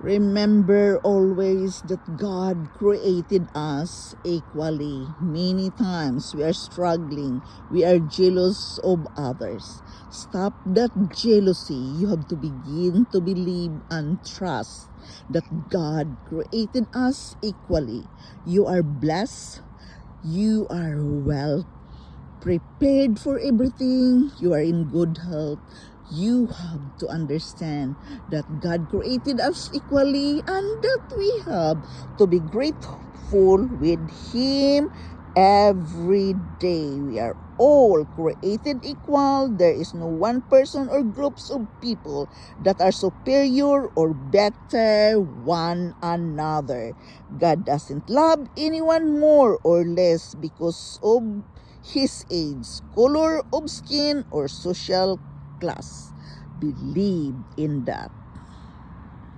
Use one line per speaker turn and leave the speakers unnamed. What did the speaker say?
Remember always that God created us equally. Many times we are struggling, we are jealous of others. Stop that jealousy. You have to begin to believe and trust that God created us equally. You are blessed. You are well prepared for everything. You are in good health. You have to understand that God created us equally and that we have to be grateful with Him every day. We are all created equal. There is no one person or groups of people that are superior or better one another. God doesn't love anyone more or less because of his age, color of skin, or social class. Believe in that.